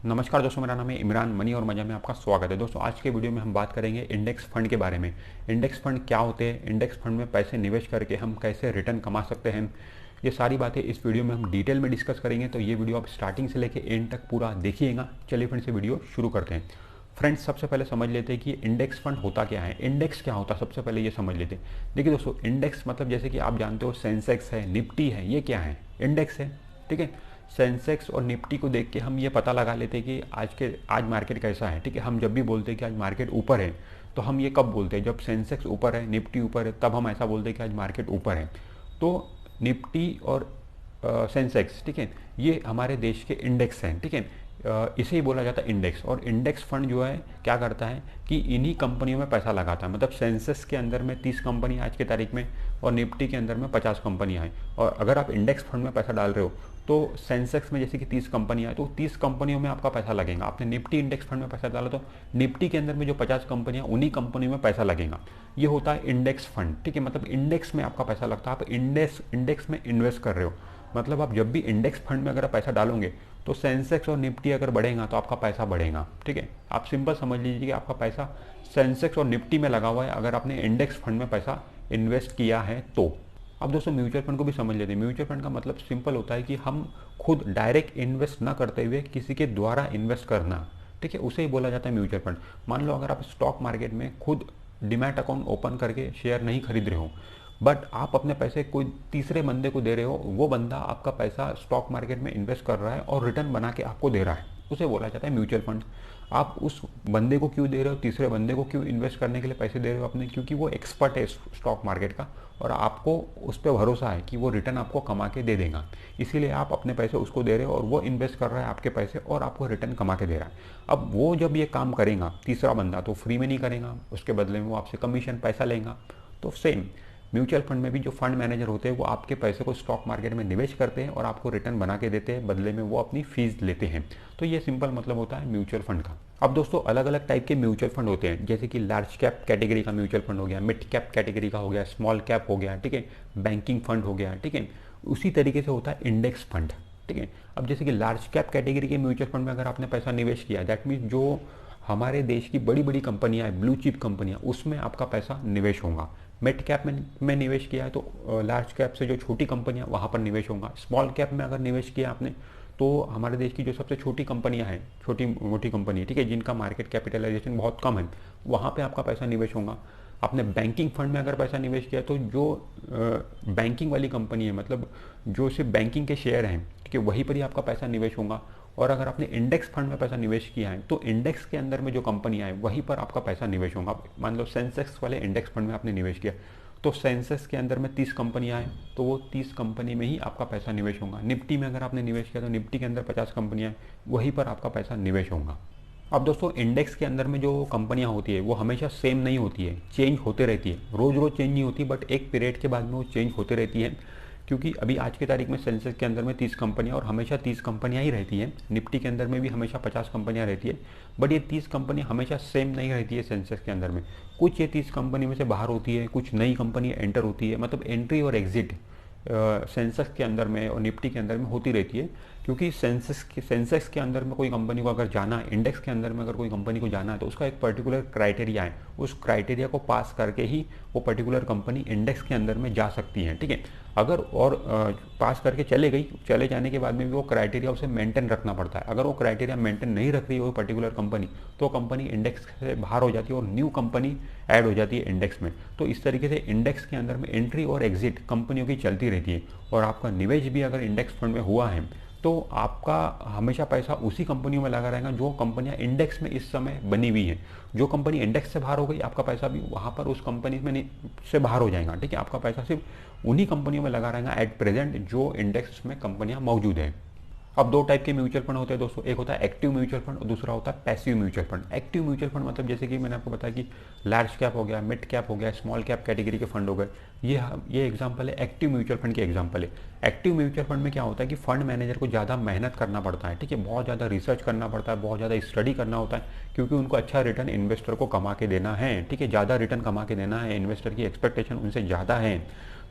नमस्कार दोस्तों, मेरा नाम है इमरान। मनी और मजा में आपका स्वागत है। दोस्तों, आज के वीडियो में हम बात करेंगे इंडेक्स फंड के बारे में। इंडेक्स फंड क्या होते हैं, इंडेक्स फंड में पैसे निवेश करके हम कैसे रिटर्न कमा सकते हैं, ये सारी बातें इस वीडियो में हम डिटेल में डिस्कस करेंगे। तो ये वीडियो आप स्टार्टिंग से लेकर एंड तक पूरा देखिएगा। चलिए फ्रेंड्स, से वीडियो शुरू करते हैं। फ्रेंड्स, सबसे पहले समझ लेते हैं कि इंडेक्स फंड होता क्या है। इंडेक्स क्या होता है, सबसे पहले ये समझ लेते हैं। देखिए दोस्तों, इंडेक्स मतलब जैसे कि आप जानते हो सेंसेक्स है, निफ्टी है, ये क्या है, इंडेक्स है। ठीक है, सेंसेक्स और निफ्टी को देख के हम ये पता लगा लेते हैं कि आज मार्केट कैसा है। ठीक है, हम जब भी बोलते हैं कि आज मार्केट ऊपर है, तो हम ये कब बोलते हैं, जब सेंसेक्स ऊपर है, निफ्टी ऊपर है, तब हम ऐसा बोलते हैं कि आज मार्केट ऊपर है। तो निफ्टी और सेंसेक्स, ठीक है, ये हमारे देश के इंडेक्स हैं। ठीक है, इसे ही बोला जाता है इंडेक्स। और इंडेक्स फंड जो है क्या करता है कि इन्हीं कंपनियों में पैसा लगाता है। मतलब सेंसेक्स के अंदर में 30 कंपनी आज की तारीख में और निफ्टी के अंदर में 50 कंपनियाँ हैं। और अगर आप इंडेक्स फंड में पैसा डाल रहे हो तो सेंसेक्स में जैसे कि 30 कंपनियाँ हैं, तो 30 कंपनियों में आपका पैसा लगेगा। आपने निफ्टी इंडेक्स फंड में पैसा डाला तो निफ्टी के अंदर में जो 50 कंपनियाँ, उन्हीं कंपनियों में पैसा लगेगा। ये होता है इंडेक्स फंड। ठीक है, मतलब इंडेक्स में आपका पैसा लगता है, आप इंडेक्स में इन्वेस्ट कर रहे हो। मतलब आप जब भी इंडेक्स फंड में अगर पैसा डालोगे तो सेंसेक्स और निफ्टी अगर बढ़ेगा तो आपका पैसा बढ़ेगा। ठीक है, आप सिंपल समझ लीजिए कि आपका पैसा सेंसेक्स और निफ्टी में लगा हुआ है अगर आपने इंडेक्स फंड में पैसा इन्वेस्ट किया है तो। अब दोस्तों, म्यूचुअल फंड को भी समझ लेते हैं। म्यूचुअल फंड का मतलब सिंपल होता है कि हम खुद डायरेक्ट इन्वेस्ट ना करते हुए किसी के द्वारा इन्वेस्ट करना। ठीक है, उसे ही बोला जाता है म्यूचुअल फंड। मान लो अगर आप स्टॉक मार्केट में खुद डिमैट अकाउंट ओपन करके शेयर नहीं खरीद रहे हो, बट आप अपने पैसे कोई तीसरे बंदे को दे रहे हो, वो बंदा आपका पैसा स्टॉक मार्केट में इन्वेस्ट कर रहा है और रिटर्न बना के आपको दे रहा है, उसे बोला जाता है म्यूचुअल फंड। आप उस बंदे को क्यों दे रहे हो, तीसरे बंदे को क्यों इन्वेस्ट करने के लिए पैसे दे रहे हो अपने, क्योंकि वो एक्सपर्ट है स्टॉक मार्केट का और आपको उस पर भरोसा है कि वो रिटर्न आपको कमा के दे देगा। इसीलिए आप अपने पैसे उसको दे रहे हो और वो इन्वेस्ट कर रहा है आपके पैसे और आपको रिटर्न कमा के दे रहा है। अब वो जब ये काम करेगा तीसरा बंदा, तो फ्री में नहीं करेगा, उसके बदले में वो आपसे कमीशन पैसा लेगा। तो सेम म्यूचुअल फंड में भी जो फंड मैनेजर होते हैं वो आपके पैसे को स्टॉक मार्केट में निवेश करते हैं और आपको रिटर्न बना के देते हैं, बदले में वो अपनी फीस लेते हैं। तो ये सिंपल मतलब होता है म्यूचुअल फंड का। अब दोस्तों, अलग अलग टाइप के म्यूचुअल फंड होते हैं, जैसे कि लार्ज कैप कैटेगरी का म्यूचुअल फंड हो गया, मिड कैप कैटेगरी का हो गया, स्मॉल कैप हो गया, ठीक है, बैंकिंग फंड हो गया। ठीक है, उसी तरीके से होता है इंडेक्स फंड। ठीक है, अब जैसे कि लार्ज कैप कैटेगरी के म्यूचुअल फंड में अगर आपने पैसा निवेश किया, दैट मीन्स जो हमारे देश की बड़ी बड़ी कंपनियां हैं, ब्लू चिप कंपनियां, उसमें आपका पैसा निवेश होगा। मिड कैप में निवेश किया है तो लार्ज कैप से जो छोटी कंपनियां, वहाँ पर निवेश होगा। स्मॉल कैप में अगर निवेश किया आपने तो हमारे देश की जो सबसे छोटी कंपनियां हैं, छोटी मोटी कंपनी, ठीक है, जिनका मार्केट कैपिटलाइजेशन बहुत कम है, वहाँ पे आपका पैसा निवेश होगा। आपने बैंकिंग फंड में अगर पैसा निवेश किया तो जो बैंकिंग वाली कंपनी है, मतलब जो सिर्फ बैंकिंग के शेयर हैं, ठीक है, वहीं पर ही आपका पैसा निवेश होगा। और अगर आपने इंडेक्स फंड में पैसा निवेश किया है तो इंडेक्स के अंदर में जो कंपनियां हैं वहीं पर आपका पैसा निवेश होगा। मान लो सेंसेक्स वाले इंडेक्स फंड में आपने निवेश किया तो सेंसेक्स के अंदर में 30 कंपनियां हैं, तो वो 30 कंपनी में ही आपका पैसा निवेश होगा। निफ्टी में अगर आपने निवेश किया तो निफ्टी के अंदर 50 कंपनियां हैं, वहीं पर आपका पैसा निवेश होगा। अब दोस्तों, इंडेक्स के अंदर में जो कंपनियां होती है वो हमेशा सेम नहीं होती है, चेंज होते रहती है। रोज़ रोज़ चेंज नहीं होती, बट एक पीरियड के बाद में वो चेंज होते रहती है। क्योंकि अभी आज की तारीख में सेंसेक्स के अंदर में 30 कंपनियां और हमेशा 30 कंपनियां ही रहती हैं। निफ्टी के अंदर में भी हमेशा 50 कंपनियां रहती है, बट ये 30 कंपनियां हमेशा सेम नहीं रहती है सेंसेक्स के अंदर में। कुछ ये 30 कंपनी में से बाहर होती है, कुछ नई कंपनी एंटर होती है। मतलब एंट्री और एग्जिट सेंसेक्स के अंदर में और निफ्टी के अंदर में होती रहती है। क्योंकि सेंसेक्स के अंदर में कोई कंपनी को अगर जाना है, इंडेक्स के अंदर में अगर कोई कंपनी को जाना है, तो उसका एक पर्टिकुलर क्राइटेरिया है। उस क्राइटेरिया को पास करके ही वो पर्टिकुलर कंपनी इंडेक्स के अंदर में जा सकती है। ठीक है, अगर और पास करके चले गई, चले जाने के बाद में भी वो क्राइटेरिया उसे मेंटेन रखना पड़ता है। अगर वो क्राइटेरिया मेंटेन नहीं रख रही है वो पर्टिकुलर कंपनी, तो कंपनी इंडेक्स से बाहर हो जाती है और न्यू कंपनी ऐड हो जाती है इंडेक्स में। तो इस तरीके से इंडेक्स के अंदर में एंट्री और एग्जिट कंपनियों की चलती रहती है। और आपका निवेश भी अगर इंडेक्स फंड में हुआ है तो आपका हमेशा पैसा उसी कंपनियों में लगा रहेगा जो कंपनियां इंडेक्स में इस समय बनी हुई हैं। जो कंपनी इंडेक्स से बाहर हो गई, आपका पैसा भी वहां पर उस कंपनी में से बाहर हो जाएगा। ठीक है, आपका पैसा सिर्फ उन्हीं कंपनियों में लगा रहेगा एट प्रेजेंट जो इंडेक्स में कंपनियां मौजूद है। अब दो टाइप के म्यूचुअल फंड होते हैं दोस्तों, एक होता है एक्टिव म्यूचुअल फंड और दूसरा होता है passive mutual fund. Active mutual fund मतलब जैसे कि मैंने आपको बताया कि लार्ज कैप हो गया, मिड कैप हो गया, स्मॉल कैप कैटेगरी के फंड हो गए, ये एग्जांपल है एक्टिव म्यूचुअल फंड के एग्जांपल है। एक्टिव म्यूचुअल फंड में क्या होता है कि फंड मैनेजर को ज़्यादा मेहनत करना पड़ता है। ठीक है, बहुत ज़्यादा रिसर्च करना पड़ता है, बहुत ज़्यादा स्टडी करना होता है, क्योंकि उनको अच्छा रिटर्न इन्वेस्टर को कमा के देना है। ठीक है, ज़्यादा रिटर्न कमा के देना है, इन्वेस्टर की एक्सपेक्टेशन उनसे ज़्यादा है।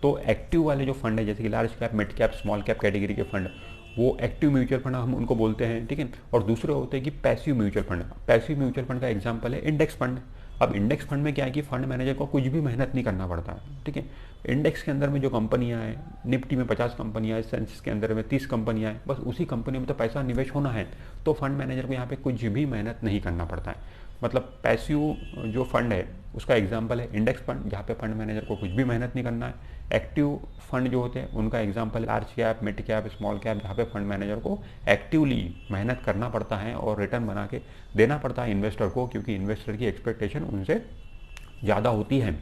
तो एक्टिव वाले जो फंड है, जैसे कि large cap, mid cap, small cap category के फंड, वो एक्टिव म्यूचुअल फंड हम उनको बोलते हैं, ठीक है। और दूसरे होते हैं कि passive mutual fund. Passive mutual fund का एग्जाम्पल है इंडेक्स फंड। अब इंडेक्स फंड में क्या है कि फंड मैनेजर को कुछ भी मेहनत नहीं करना पड़ता है, ठीक है। इंडेक्स के अंदर में जो कंपनियां हैं, निफ्टी में 50 कंपनियां हैं, सेंसेक्स के अंदर में 30 कंपनियां हैं, बस उसी कंपनी में तो पैसा निवेश होना है, तो फंड मैनेजर को यहाँ पे कुछ भी मेहनत नहीं करना पड़ता है। मतलब पैसिव जो फंड है उसका एग्जाम्पल है इंडेक्स फंड, जहाँ पे फंड मैनेजर को कुछ भी मेहनत नहीं करना है। एक्टिव फंड जो होते हैं उनका example large cap, mid cap, small cap, जहाँ पे फंड मैनेजर को एक्टिवली मेहनत करना पड़ता है और रिटर्न बना के देना पड़ता है इन्वेस्टर को, क्योंकि इन्वेस्टर की एक्सपेक्टेशन उनसे ज़्यादा होती है।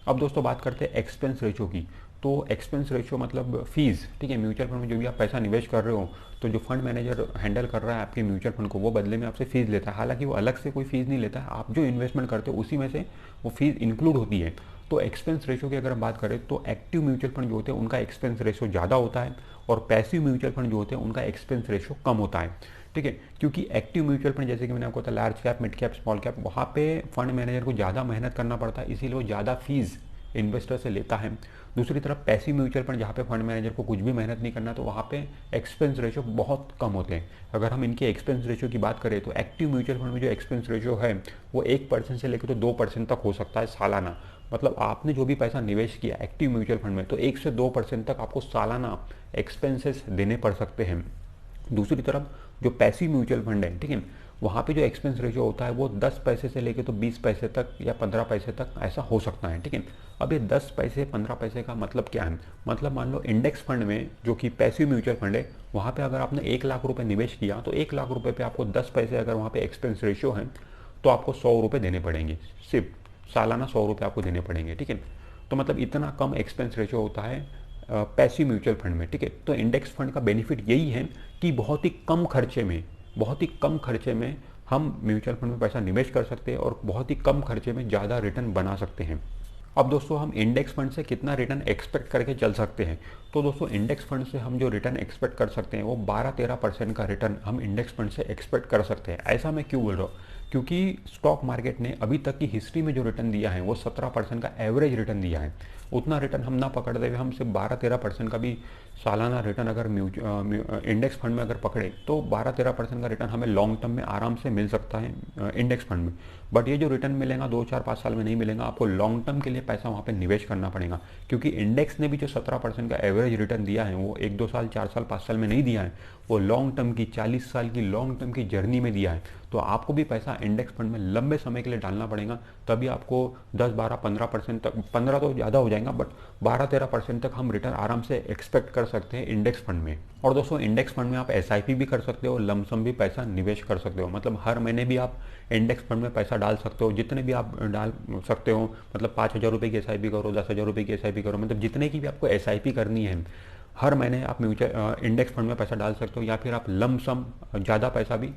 अब दोस्तों बात करते हैं एक्सपेंस रेशो की। तो एक्सपेंस रेशो मतलब फीस, ठीक है। म्यूचुअल फंड में जो भी आप पैसा निवेश कर रहे हो, तो जो फंड मैनेजर हैंडल कर रहा है आपके म्यूचुअल फंड को, वो बदले में आपसे फीस लेता है। हालांकि वो अलग से कोई फीस नहीं लेता है, आप जो इन्वेस्टमेंट करते हो उसी में से वो फीस इंक्लूड होती है। तो एक्सपेंस रेशो की अगर हम बात करें तो एक्टिव म्यूचुअल फंड जो होते हैं उनका एक्सपेंस रेशो ज़्यादा होता है, और पैसिव म्यूचुअल फंड जो होते हैं उनका एक्सपेंस रेशो कम होता है, ठीक है। क्योंकि एक्टिव म्यूचुअल फंड जैसे कि मैंने आपको बताया large cap, mid cap, small cap, वहाँ पे फंड मैनेजर को ज़्यादा मेहनत करना पड़ता है, इसीलिए वो ज़्यादा फीस इन्वेस्टर से लेता है। दूसरी तरफ पैसिव म्यूचुअल फंड जहाँ पे फंड मैनेजर को कुछ भी मेहनत नहीं करना, तो वहाँ पे एक्सपेंस रेशो बहुत कम होते हैं। अगर हम इनके एक्सपेंस रेशो की बात करें तो एक्टिव म्यूचुअल फंड में जो एक्सपेंस रेशो है वो 1% से लेकर तो 2% तक हो सकता है सालाना। मतलब आपने जो भी पैसा निवेश किया एक्टिव म्यूचुअल फंड में, तो 1 से 2% तक आपको सालाना एक्सपेंसेस देने पड़ सकते हैं। दूसरी तरफ जो पैसिव म्यूचुअल फंड है, ठीक है, वहाँ पे जो एक्सपेंस रेशो होता है वो 10 पैसे से लेके तो 20 पैसे तक या 15 पैसे तक ऐसा हो सकता है, ठीक है। अब ये 10 पैसे 15 पैसे का मतलब क्या है? मतलब मान लो इंडेक्स फंड में जो कि पैसिव म्यूचुअल फंड है, वहाँ पे अगर आपने 1 लाख रुपए निवेश किया तो 1 लाख रुपए पे आपको 10 पैसे अगर वहाँ पे एक्सपेंस रेशियो है तो आपको 100 रुपये देने पड़ेंगे, सिर्फ सालाना 100 रुपये आपको देने पड़ेंगे, ठीक है। तो मतलब इतना कम एक्सपेंस रेशियो होता है पैसिव म्यूचुअल फंड में, ठीक है। तो इंडेक्स फंड का बेनिफिट यही है कि बहुत ही कम खर्चे में हम म्यूचुअल फंड में पैसा निवेश कर सकते हैं और बहुत ही कम खर्चे में ज़्यादा रिटर्न बना सकते हैं। अब दोस्तों हम इंडेक्स फंड से कितना रिटर्न एक्सपेक्ट करके चल सकते हैं? तो दोस्तों इंडेक्स फंड से हम जो रिटर्न एक्सपेक्ट कर सकते हैं वो 12-13% का रिटर्न हम इंडेक्स फंड से एक्सपेक्ट कर सकते हैं। ऐसा मैं क्यों बोल रहा हूँ? क्योंकि स्टॉक मार्केट ने अभी तक की हिस्ट्री में जो रिटर्न दिया है वो 17% का एवरेज रिटर्न दिया है। उतना रिटर्न हम ना पकड़ते हुए हम सिर्फ 12-13% का भी सालाना रिटर्न अगर इंडेक्स फंड में अगर पकड़े तो 12-13% का रिटर्न हमें लॉन्ग टर्म में आराम से मिल सकता है इंडेक्स फंड में। बट ये जो रिटर्न मिलेगा 2-4-5 साल में नहीं मिलेगा, आपको लॉन्ग टर्म के लिए पैसा वहाँ पे निवेश करना पड़ेगा। क्योंकि इंडेक्स ने भी जो 17% का एवरेज रिटर्न दिया है वो 1-2 साल, 4 साल, 5 साल में नहीं दिया है, वो लॉन्ग टर्म की 40 साल की लॉन्ग टर्म की जर्नी में दिया है। तो आपको भी पैसा इंडेक्स फंड में लंबे समय के लिए डालना पड़ेगा, तभी आपको 10-12-15% तक, 15 तो ज़्यादा हो जाएगा, बट 12-13% तक हम रिटर्न आराम से एक्सपेक्ट कर सकते हैं इंडेक्स फंड में। और दोस्तों इंडेक्स फंड में आप SIP भी कर सकते हो, लमसम भी पैसा निवेश कर सकते हो। मतलब हर महीने भी आप इंडेक्स फंड में पैसा डाल सकते हो, जितने भी आप डाल सकते हो। मतलब 5,000 रुपये की SIP करो, 10,000 रुपये की SIP करो, मतलब जितने की भी आपको SIP करनी है हर महीने आप म्यूचुअल इंडेक्स फंड में पैसा डाल सकते हो, या फिर आप लमसम ज़्यादा पैसा भी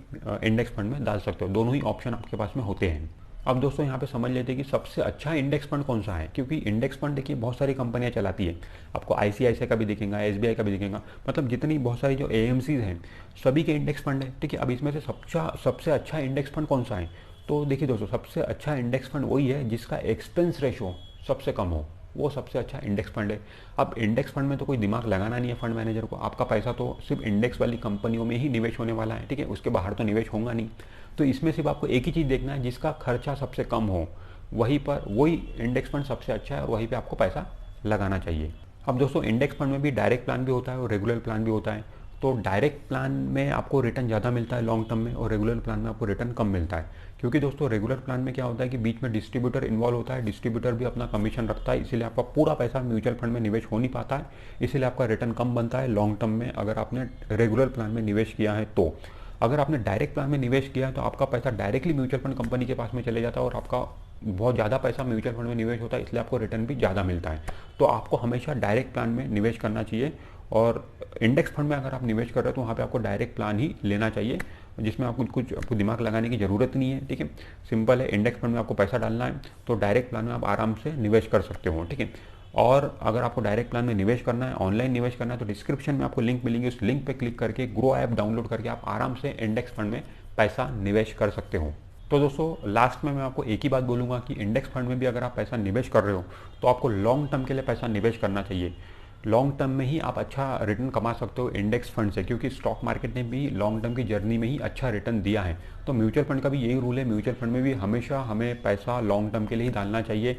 इंडेक्स फंड में डाल सकते हो। दोनों ही ऑप्शन आपके पास में होते हैं। अब दोस्तों यहाँ पे समझ लेते हैं कि सबसे अच्छा इंडेक्स फंड कौन सा है, क्योंकि इंडेक्स फंड देखिए बहुत सारी कंपनियाँ चलाती है। आपको ICICI का भी दिखेगा, SBI का भी दिखेगा, मतलब जितनी बहुत सारी जो AMCs हैं सभी के इंडेक्स फंड है, ठीक है। अब इसमें से सबसे अच्छा इंडेक्स फंड कौन सा है? तो देखिए दोस्तों, सबसे अच्छा इंडेक्स फंड वही है जिसका एक्सपेंस रेशो सबसे कम हो, वो सबसे अच्छा इंडेक्स फंड है। अब इंडेक्स फंड में तो कोई दिमाग लगाना नहीं है फंड मैनेजर को, आपका पैसा तो सिर्फ इंडेक्स वाली कंपनियों में ही निवेश होने वाला है, ठीक है, उसके बाहर तो निवेश होगा नहीं। तो इसमें सिर्फ आपको एक ही चीज़ देखना है, जिसका खर्चा सबसे कम हो, वही इंडेक्स फंड सबसे अच्छा है और वहीं पर आपको पैसा लगाना चाहिए। अब दोस्तों इंडेक्स फंड में भी डायरेक्ट प्लान भी होता है और रेगुलर प्लान भी होता है। तो डायरेक्ट प्लान में आपको रिटर्न ज़्यादा मिलता है लॉन्ग टर्म में, और रेगुलर प्लान में आपको रिटर्न कम मिलता है। क्योंकि दोस्तों रेगुलर प्लान में क्या होता है कि बीच में डिस्ट्रीब्यूटर इन्वॉल्व होता है, डिस्ट्रीब्यूटर भी अपना कमीशन रखता है, इसीलिए आपका पूरा पैसा म्यूचुअल फंड में निवेश हो नहीं पाता है, इसीलिए आपका रिटर्न कम बनता है लॉन्ग टर्म में अगर आपने रेगुलर प्लान में निवेश किया है। तो अगर आपने डायरेक्ट प्लान में निवेश किया है तो आपका पैसा डायरेक्टली म्यूचुअल फंड कंपनी के पास में चले जाता है और आपका बहुत ज़्यादा पैसा म्यूचुअल फंड में निवेश होता है, इसलिए आपको रिटर्न भी ज़्यादा मिलता है। तो आपको हमेशा डायरेक्ट प्लान में निवेश करना चाहिए, और इंडेक्स फंड में अगर आप निवेश कर रहे हो तो वहाँ पे आपको डायरेक्ट प्लान ही लेना चाहिए, जिसमें आपको दिमाग लगाने की ज़रूरत नहीं है, ठीक है। सिंपल है, इंडेक्स फंड में आपको पैसा डालना है तो डायरेक्ट प्लान में आप आराम से निवेश कर सकते हो, ठीक है। और अगर आपको डायरेक्ट प्लान में निवेश करना है, ऑनलाइन निवेश करना है, तो डिस्क्रिप्शन में आपको लिंक मिलेंगे, उस लिंक पे क्लिक करके ग्रो ऐप डाउनलोड करके आप आराम से इंडेक्स फंड में पैसा निवेश कर सकते हो। तो दोस्तों लास्ट में मैं आपको एक ही बात बोलूँगा कि इंडेक्स फंड में भी अगर आप पैसा निवेश कर रहे हो तो आपको लॉन्ग टर्म के लिए पैसा निवेश करना चाहिए। लॉन्ग टर्म में ही आप अच्छा रिटर्न कमा सकते हो इंडेक्स फंड से, क्योंकि स्टॉक मार्केट ने भी लॉन्ग टर्म की जर्नी में ही अच्छा रिटर्न दिया है। तो म्यूचुअल फंड का भी यही रूल है, म्यूचुअल फंड में भी हमेशा हमें पैसा लॉन्ग टर्म के लिए ही डालना चाहिए,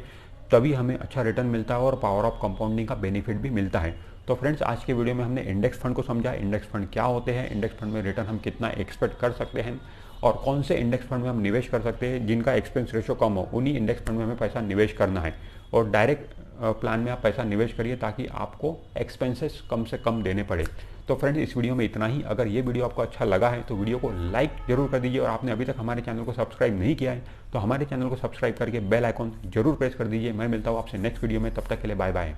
तभी हमें अच्छा रिटर्न मिलता है और पावर ऑफ कंपाउंडिंग का बेनिफिट भी मिलता है। तो फ्रेंड्स, आज के वीडियो में हमने इंडेक्स फंड को समझा, इंडेक्स फंड क्या होते हैं, इंडेक्स फंड में रिटर्न हम कितना एक्सपेक्ट कर सकते हैं, और कौन से इंडेक्स फंड में हम निवेश कर सकते हैं जिनका एक्सपेंस रेशो कम हो, उन्हीं इंडेक्स फंड में हमें पैसा निवेश करना है। और डायरेक्ट प्लान में आप पैसा निवेश करिए ताकि आपको एक्सपेंसेस कम से कम देने पड़े। तो फ्रेंड्स, इस वीडियो में इतना ही। अगर ये वीडियो आपको अच्छा लगा है तो वीडियो को लाइक जरूर कर दीजिए, और आपने अभी तक हमारे चैनल को सब्सक्राइब नहीं किया है तो हमारे चैनल को सब्सक्राइब करके बेल आइकॉन जरूर प्रेस कर दीजिए। मैं मिलता हूँ आपसे नेक्स्ट वीडियो में, तब तक के लिए बाय बाय।